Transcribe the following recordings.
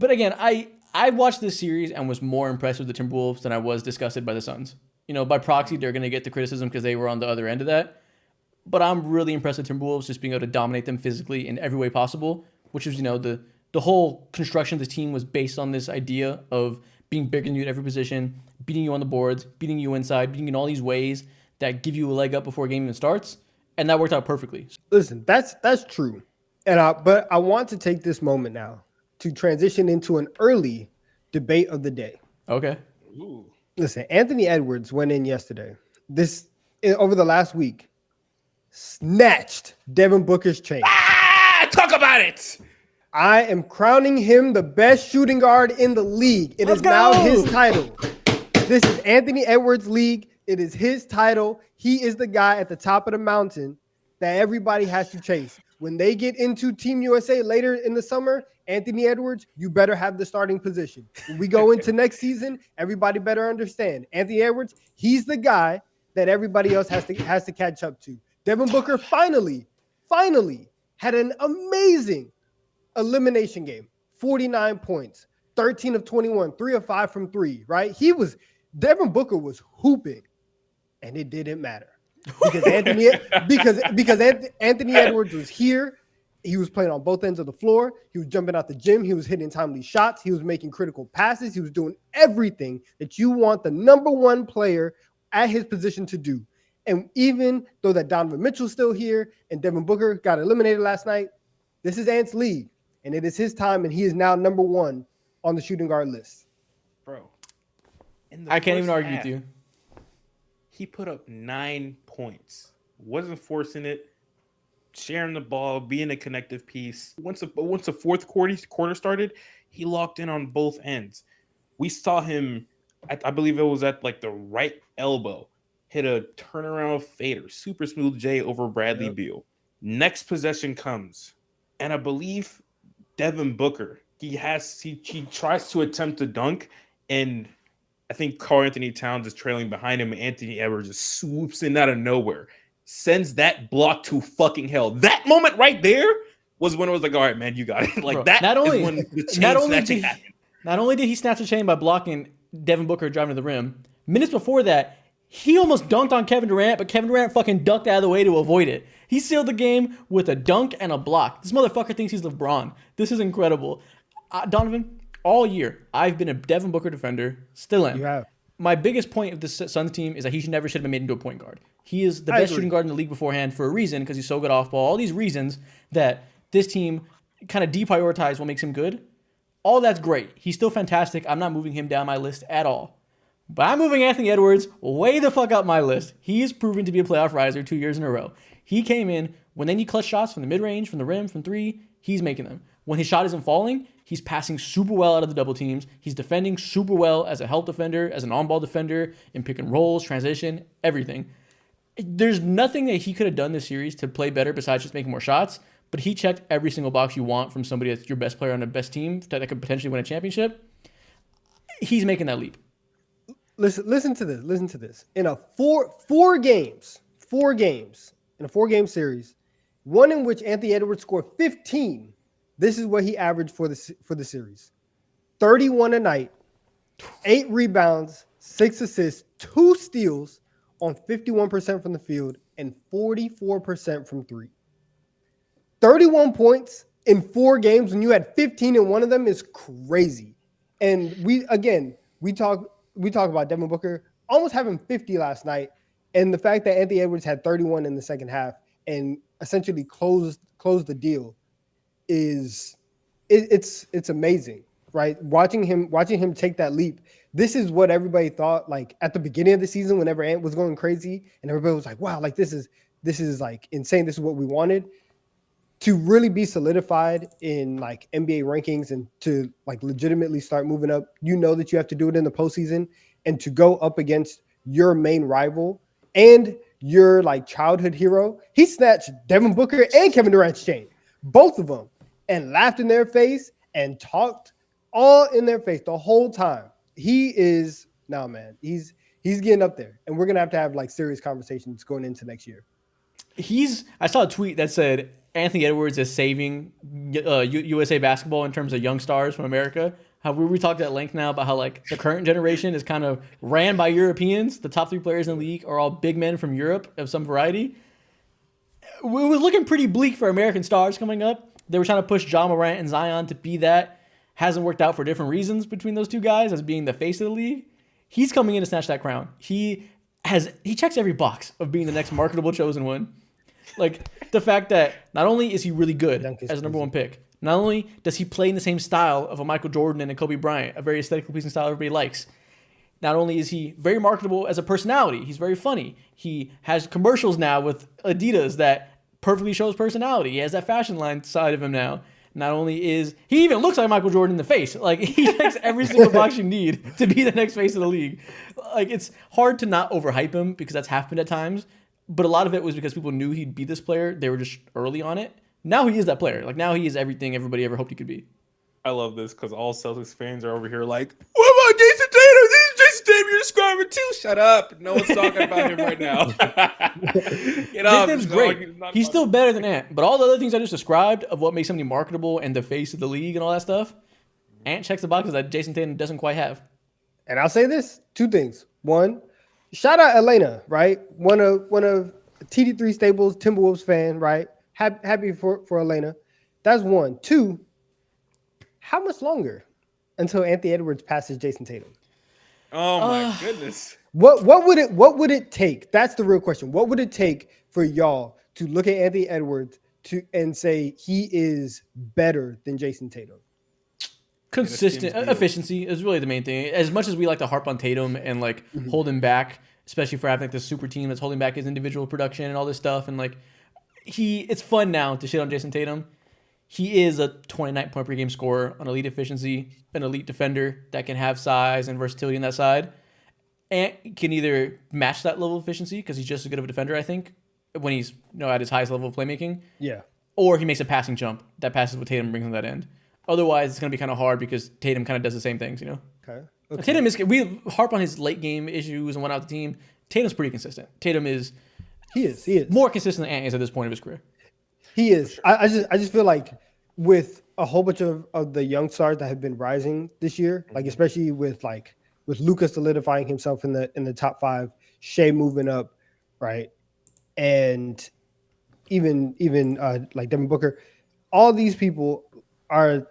But again, I watched this series and was more impressed with the Timberwolves than I was disgusted by the Suns. By proxy, they're going to get the criticism because they were on the other end of that. But I'm really impressed with Timberwolves just being able to dominate them physically in every way possible, which is, the whole construction of the team was based on this idea of being bigger than you at every position, beating you on the boards, beating you inside, beating you in all these ways that give you a leg up before a game even starts. And that worked out perfectly. Listen, that's true. But I want to take this moment now to transition into an early debate of the day. Okay. Ooh. Listen, Anthony Edwards went in yesterday. Over the last week, snatched Devin Booker's chain. Talk about it. I am crowning him the best shooting guard in the league. It Let's is now go. his title. This is Anthony Edwards' league. It is his title. He is the guy at the top of the mountain that everybody has to chase. When they get into Team USA later in the summer, Anthony Edwards, you better have the starting position. When we go into next season, everybody better understand. Anthony Edwards, he's the guy that everybody else has to catch up to. Devin Booker finally had an amazing elimination game. 49 points, 13 of 21, 3 of 5 from 3, right? Devin Booker was hooping, and it didn't matter. Because Anthony Edwards was here. He was playing on both ends of the floor. He was jumping out the gym. He was hitting timely shots. He was making critical passes. He was doing everything that you want the number one player at his position to do. And even though that Donovan Mitchell's still here and Devin Booker got eliminated last night, this is Ant's league, and it is his time, and he is now number one on the shooting guard list. Bro. I can't even argue with you. He put up 9 points. Wasn't forcing it, sharing the ball, being a connective piece. Once the fourth quarter started, he locked in on both ends. We saw him, I believe it was at like the right elbow, hit a turnaround fader, super smooth J over Bradley Beal. Next possession comes, and I believe Devin Booker, he tries to attempt to dunk, and I think Karl-Anthony Towns is trailing behind him, and Anthony Edwards just swoops in out of nowhere, sends that block to fucking hell. That moment right there was when it was like, all right, man, you got it. Like, bro, that is when the chain snatching happened. Not only did he snatch the chain by blocking Devin Booker driving to the rim, minutes before that, he almost dunked on Kevin Durant, but Kevin Durant fucking ducked out of the way to avoid it. He sealed the game with a dunk and a block. This motherfucker thinks he's LeBron. This is incredible. Donovan, all year, I've been a Devin Booker defender. Still am. You have. My biggest point of this Suns team is that he never should have been made into a point guard. He is the best shooting guard in the league beforehand for a reason, because he's so good off ball. All these reasons that this team kind of deprioritized what makes him good. All that's great. He's still fantastic. I'm not moving him down my list at all. But I'm moving Anthony Edwards way the fuck up my list. He is proven to be a playoff riser 2 years in a row. He came in when they need clutch shots from the mid-range, from the rim, from three, he's making them. When his shot isn't falling, he's passing super well out of the double teams. He's defending super well as a help defender, as an on-ball defender, in pick and rolls, transition, everything. There's nothing that he could have done this series to play better besides just making more shots, but he checked every single box you want from somebody that's your best player on the best team that could potentially win a championship. He's making that leap. Listen to this. Listen to this. In a four games in a 4-game series, one in which Anthony Edwards scored 15. This is what he averaged for the series: 31 a night, 8 rebounds, 6 assists, 2 steals on 51% from the field and 44% from 3. 31 points in 4 games when you had 15 in one of them is crazy. And we talk about Devin Booker almost having 50 last night, and the fact that Anthony Edwards had 31 in the second half and essentially closed the deal is it's amazing, right? Watching him take that leap. This is what everybody thought, like at the beginning of the season, whenever Ant was going crazy, and everybody was like, "Wow, like this is like insane. This is what we wanted." To really be solidified in like NBA rankings and to like legitimately start moving up, you know that you have to do it in the postseason, and to go up against your main rival and your like childhood hero. He snatched Devin Booker and Kevin Durant's chain, both of them, and laughed in their face and talked all in their face the whole time. He's getting up there, and we're gonna have like serious conversations going into next year. I saw a tweet that said Anthony Edwards is saving USA basketball in terms of young stars from America. How we talked at length now about how like the current generation is kind of ran by Europeans. The top 3 players in the league are all big men from Europe of some variety. It was looking pretty bleak for American stars coming up. They were trying to push Ja Morant and Zion to be that. Hasn't worked out for different reasons between those two guys as being the face of the league. He's coming in to snatch that crown. He checks every box of being the next marketable chosen one. Like the fact that not only is he really good as a number 1 pick, not only does he play in the same style of a Michael Jordan and a Kobe Bryant, a very aesthetically pleasing style everybody likes. Not only is he very marketable as a personality, he's very funny. He has commercials now with Adidas that perfectly shows personality. He has that fashion line side of him now. Not only is he even looks like Michael Jordan in the face. Like he checks every single box you need to be the next face of the league. Like it's hard to not overhype him because that's happened at times. But a lot of it was because people knew he'd be this player. They were just early on it. Now he is that player. Like now he is everything everybody ever hoped he could be. I love this because all Celtics fans are over here like, what about Jason Tatum? This is Jason Tatum. You're describing too. Shut up. No one's talking about him right now. Get up. Tatum's great. He's still better than Ant. But all the other things I just described of what makes somebody marketable and the face of the league and all that stuff, Ant checks the boxes that Jason Tatum doesn't quite have. And I'll say this: 2 things. 1, shout out Elena, right? One of TD3 Staples Timberwolves fan, right? Happy for Elena. That's 1. 2. How much longer until Anthony Edwards passes Jason Tatum? Oh my goodness. What would it take? That's the real question. What would it take for y'all to look at Anthony Edwards and say he is better than Jason Tatum? Consistent efficiency is really the main thing. As much as we like to harp on Tatum and like hold him back, especially for having like this super team that's holding back his individual production and all this stuff, and like it's fun now to shit on Jason Tatum. He is a 29 point per game scorer, an elite efficiency, an elite defender that can have size and versatility on that side, and can either match that level of efficiency because he's just as good of a defender, I think, when he's at his highest level of playmaking. Yeah. Or he makes a passing jump that passes what Tatum brings on that end. Otherwise, it's going to be kind of hard because Tatum kind of does the same things, Okay. Tatum is. We harp on his late game issues and whatnot. The team. Tatum's pretty consistent. Tatum is. He is more consistent than Ant is at this point of his career. He is. I just feel like with a whole bunch of the young stars that have been rising this year, like especially with Luka solidifying himself in the top 5, Shea moving up, right, and even like Devin Booker, all these people are.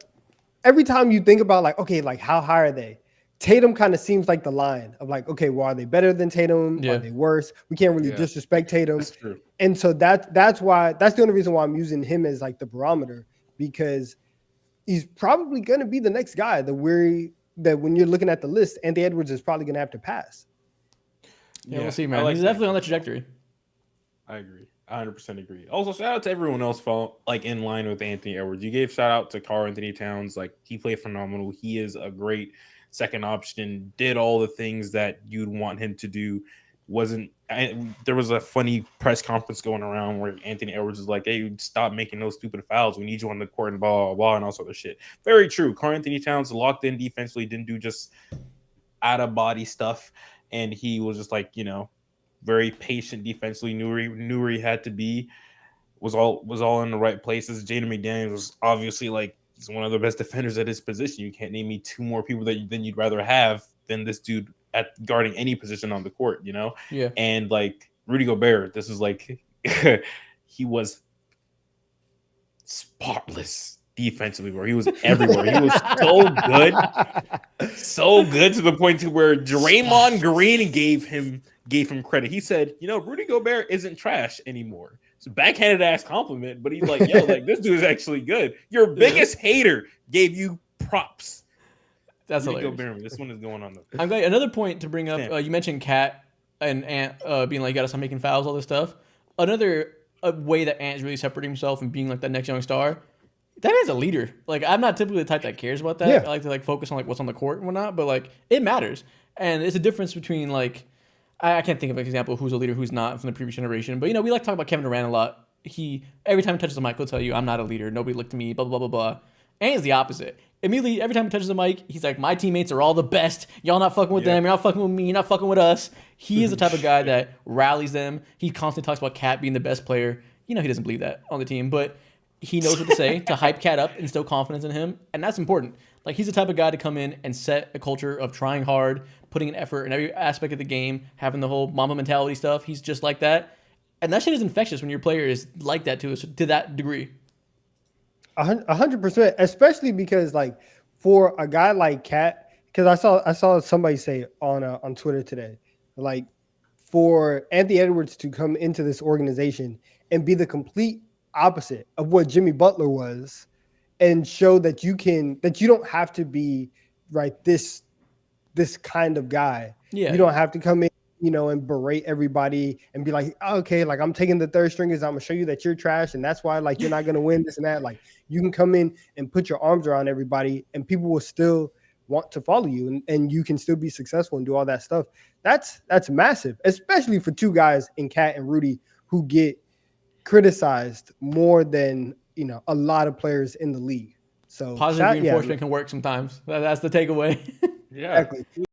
Every time you think about like, okay, like how high are they? Tatum kind of seems like the line of like, okay, well, are they better than Tatum? Yeah. Are they worse? We can't really disrespect Tatum. That's true. And so that's the only reason why I'm using him as like the barometer, because he's probably going to be the next guy that when you're looking at the list, Anthony Edwards is probably going to have to pass. Yeah, we'll see, man. He's definitely on that trajectory. I agree. 100% agree. Also, shout out to everyone else like in line with Anthony Edwards. You gave shout out to Karl-Anthony Towns. Like he played phenomenal. He is a great second option, did all the things that you'd want him to do. There was a funny press conference going around where Anthony Edwards is like, hey, stop making those stupid fouls. We need you on the court and blah, blah, blah, and all sort of shit. Very true. Karl-Anthony Towns locked in defensively, didn't do just out of body stuff. And he was just like, very patient defensively, knew where he had to be, was all in the right places. Jaden McDaniels was obviously like, he's one of the best defenders at his position. You can't name me 2 more people than you'd rather have than this dude at guarding any position on the court, Yeah. And like Rudy Gobert, this is like he was spotless defensively, where he was everywhere. He was so good to the point to where Draymond Green gave him credit. He said, Rudy Gobert isn't trash anymore. It's a backhanded ass compliment, but he's like, yo, like this dude is actually good. Your biggest hater gave you props. That's Rudy hilarious. Gobert, this one is going on. I'm glad. Another point to bring up. You mentioned Cat and Ant being like, you gotta stop making fouls, all this stuff. Another way that Ant is really separating himself and being like that next young star. That man's a leader. Like I'm not typically the type that cares about that. Yeah. I like to like focus on like what's on the court and whatnot, but like it matters. And it's a difference between like I can't think of an example of who's a leader, who's not from the previous generation. But we like to talk about Kevin Durant a lot. He every time he touches the mic, he'll tell you, "I'm not a leader. Nobody looked at me." Blah blah blah blah blah. And he's the opposite. Immediately, every time he touches the mic, he's like, "My teammates are all the best. Y'all not fucking with them. You're not fucking with me. You're not fucking with us." He is the type of guy that rallies them. He constantly talks about Cat being the best player. He doesn't believe that on the team, but he knows what to say to hype Cat up, instill confidence in him, and that's important. Like, he's the type of guy to come in and set a culture of trying hard, putting an effort in every aspect of the game, having the whole mama mentality stuff. He's just like that, and that shit is infectious when your player is like that to that degree. 100%, especially because like for a guy like Cat, because I saw somebody say on Twitter today, like for Anthony Edwards to come into this organization and be the complete opposite of what Jimmy Butler was, and show that you don't have to be this kind of guy. Yeah. You don't have to come in, and berate everybody and be like, oh, okay, like I'm taking the third stringers. I'm gonna show you that you're trash, and that's why like you're not gonna win this and that. Like you can come in and put your arms around everybody, and people will still want to follow you, and you can still be successful and do all that stuff. That's massive, especially for two guys in Cat and Rudy who get criticized more than a lot of players in the league. So positive reinforcement can work sometimes. That's the takeaway. Yeah. Exactly.